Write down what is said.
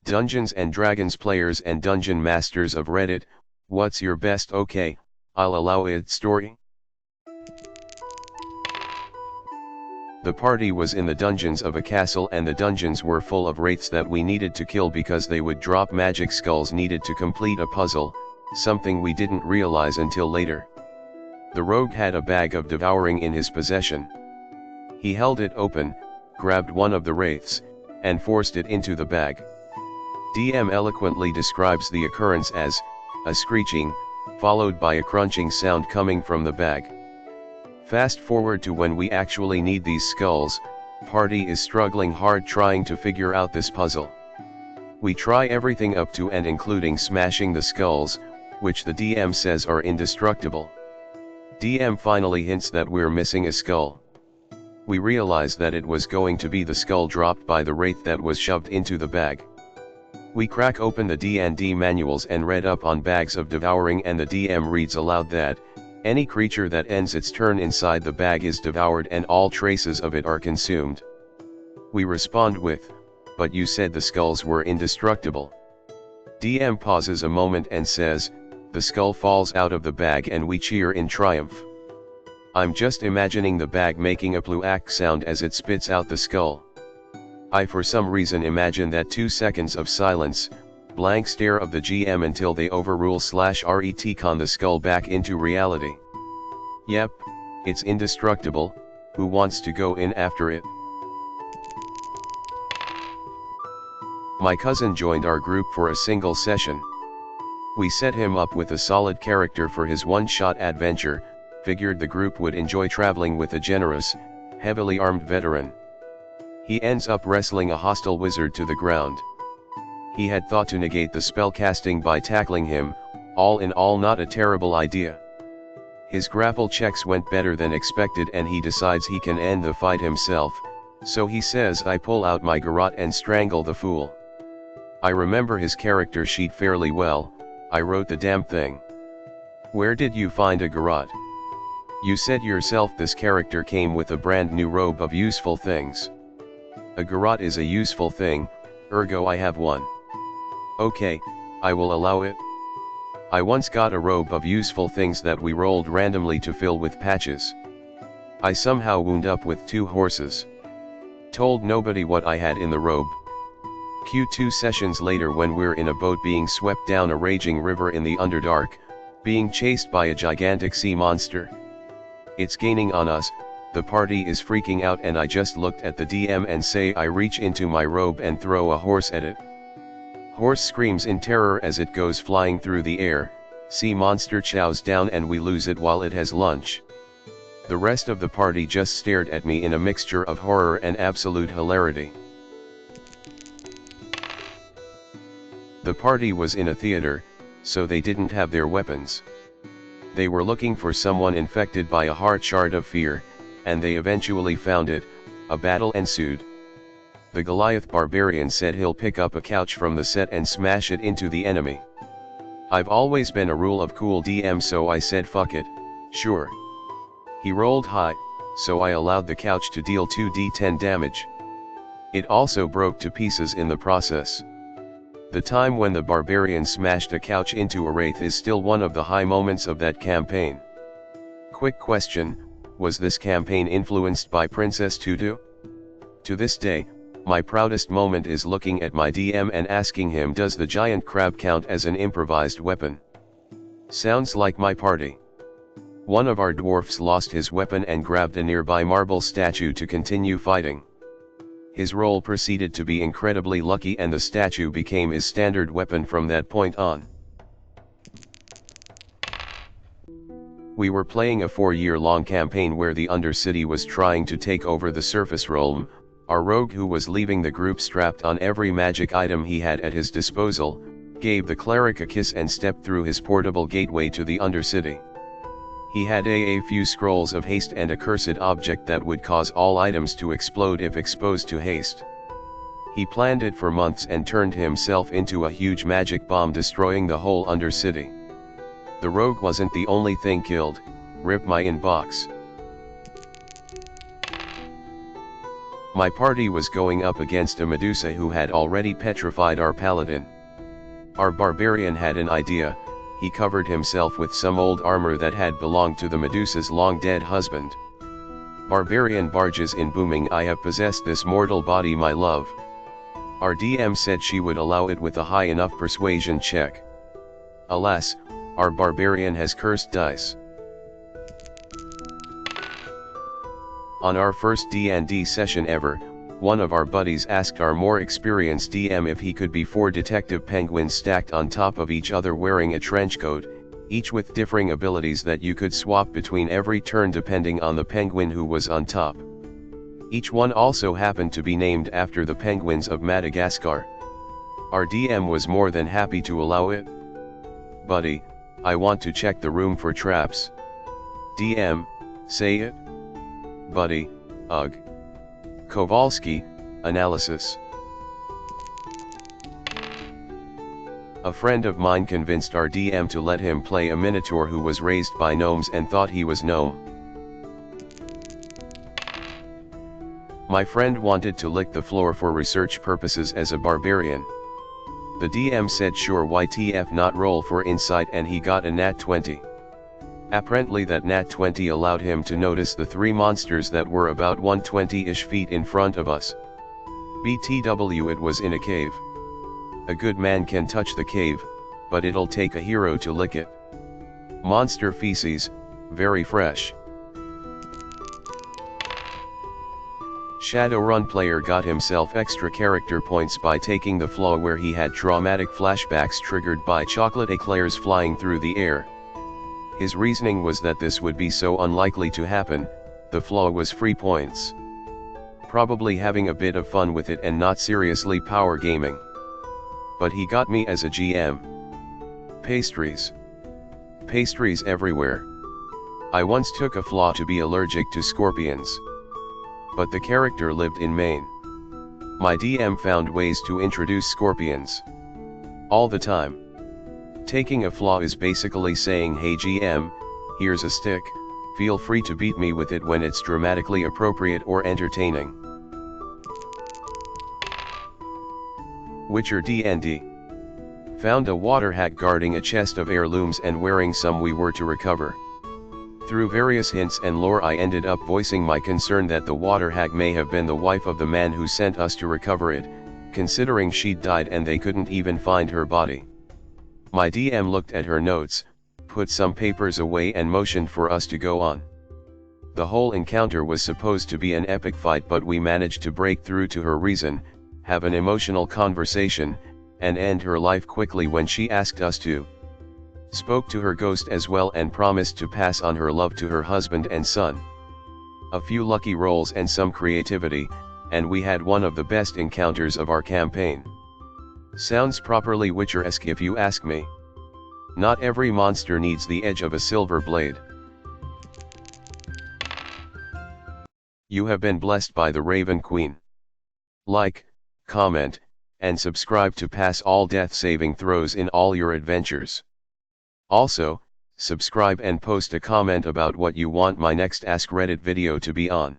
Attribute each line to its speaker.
Speaker 1: Dungeons and Dragons players and dungeon masters of Reddit, what's your best okay, I'll allow it story? The party was in the dungeons of a castle, and the dungeons were full of wraiths that we needed to kill because they would drop magic skulls needed to complete a puzzle, something we didn't realize until later. The rogue had a bag of devouring in his possession. He held it open, grabbed one of the wraiths, and forced it into the bag. DM eloquently describes the occurrence as a screeching, followed by a crunching sound coming from the bag. Fast forward to when we actually need these skulls, party is struggling hard trying to figure out this puzzle. We try everything up to and including smashing the skulls, which the DM says are indestructible. DM finally hints that we're missing a skull. We realize that it was going to be the skull dropped by the wraith that was shoved into the bag. We crack open the DnD manuals and read up on bags of devouring, and the DM reads aloud that any creature that ends its turn inside the bag is devoured and all traces of it are consumed. We respond with, "But you said the skulls were indestructible." DM pauses a moment and says, "The skull falls out of the bag," and we cheer in triumph. I'm just imagining the bag making a pluack sound as it spits out the skull. I for some reason imagine that 2 seconds of silence, blank stare of the GM until they overrule/retcon the skull back into reality. Yep, it's indestructible, who wants to go in after it? My cousin joined our group for a single session. We set him up with a solid character for his one-shot adventure, figured the group would enjoy traveling with a generous, heavily armed veteran. He ends up wrestling a hostile wizard to the ground. He had thought to negate the spell casting by tackling him, all in all not a terrible idea. His grapple checks went better than expected and he decides he can end the fight himself, so he says I pull out my garrote and strangle the fool. I remember his character sheet fairly well, I wrote the damn thing. Where did you find a garrote? You said yourself this character came with a brand new robe of useful things. A garrote is a useful thing, ergo I have one. Okay, I will allow it. I once got a robe of useful things that we rolled randomly to fill with patches. I somehow wound up with 2 horses. Told nobody what I had in the robe. Q2 sessions later when we're in a boat being swept down a raging river in the Underdark, being chased by a gigantic sea monster. It's gaining on us, the party is freaking out, and I just looked at the DM and say I reach into my robe and throw a horse at it. Horse screams in terror as it goes flying through the air, sea monster chows down and we lose it while it has lunch. The rest of the party just stared at me in a mixture of horror and absolute hilarity. The party was in a theater, so they didn't have their weapons. They were looking for someone infected by a heart shard of fear, and they eventually found it. A battle ensued. The Goliath barbarian said he'll pick up a couch from the set and smash it into the enemy. I've always been a rule of cool DM, so I said fuck it, sure. He rolled high, so I allowed the couch to deal 2d10 damage. It also broke to pieces in the process. The time when the barbarian smashed a couch into a wraith is still one of the high moments of that campaign. Quick question, was this campaign influenced by Princess Tutu? To this day, my proudest moment is looking at my DM and asking him, does the giant crab count as an improvised weapon? Sounds like my party. One of our dwarfs lost his weapon and grabbed a nearby marble statue to continue fighting. His roll proceeded to be incredibly lucky and the statue became his standard weapon from that point on. We were playing a 4-year-long campaign where the Undercity was trying to take over the surface realm. Our rogue, who was leaving the group strapped on every magic item he had at his disposal, gave the cleric a kiss and stepped through his portable gateway to the Undercity. He had a few scrolls of haste and a cursed object that would cause all items to explode if exposed to haste. He planned it for months and turned himself into a huge magic bomb, destroying the whole Undercity. The rogue wasn't the only thing killed. Rip my inbox. My party was going up against a Medusa who had already petrified our paladin. Our barbarian had an idea. He covered himself with some old armor that had belonged to the Medusa's long-dead husband. Barbarian barges in booming, I have possessed this mortal body, my love. Our DM said she would allow it with a high enough persuasion check. Alas, our barbarian has cursed dice. On our first DnD session ever, one of our buddies asked our more experienced DM if he could be 4 detective penguins stacked on top of each other wearing a trench coat, each with differing abilities that you could swap between every turn depending on the penguin who was on top. Each one also happened to be named after the penguins of Madagascar. Our DM was more than happy to allow it. Buddy, I want to check the room for traps. DM, say it. Buddy, ugh. Kowalski, analysis. A friend of mine convinced our DM to let him play a minotaur who was raised by gnomes and thought he was gnome. My friend wanted to lick the floor for research purposes as a barbarian. The DM said sure, YTF, not roll for insight, and he got a nat 20. Apparently that nat 20 allowed him to notice the 3 monsters that were about 120-ish feet in front of us. BTW, it was in a cave. A good man can touch the cave, but it'll take a hero to lick it. Monster feces, very fresh. Shadowrun player got himself extra character points by taking the flaw where he had traumatic flashbacks triggered by chocolate eclairs flying through the air. His reasoning was that this would be so unlikely to happen, the flaw was free points. Probably having a bit of fun with it and not seriously power gaming. But he got me as a GM. Pastries. Pastries everywhere. I once took a flaw to be allergic to scorpions. But the character lived in Maine. My DM found ways to introduce scorpions. All the time. Taking a flaw is basically saying, hey GM, here's a stick, feel free to beat me with it when it's dramatically appropriate or entertaining. Witcher DnD. Found a water hack guarding a chest of heirlooms and wearing some we were to recover. Through various hints and lore I ended up voicing my concern that the water hag may have been the wife of the man who sent us to recover it, considering she'd died and they couldn't even find her body. My DM looked at her notes, put some papers away and motioned for us to go on. The whole encounter was supposed to be an epic fight, but we managed to break through to her reason, have an emotional conversation, and end her life quickly when she asked us to. Spoke to her ghost as well and promised to pass on her love to her husband and son. A few lucky rolls and some creativity, and we had one of the best encounters of our campaign. Sounds properly Witcher-esque if you ask me. Not every monster needs the edge of a silver blade. You have been blessed by the Raven Queen. Like, comment, and subscribe to pass all death saving throws in all your adventures. Also, subscribe and post a comment about what you want my next AskReddit video to be on.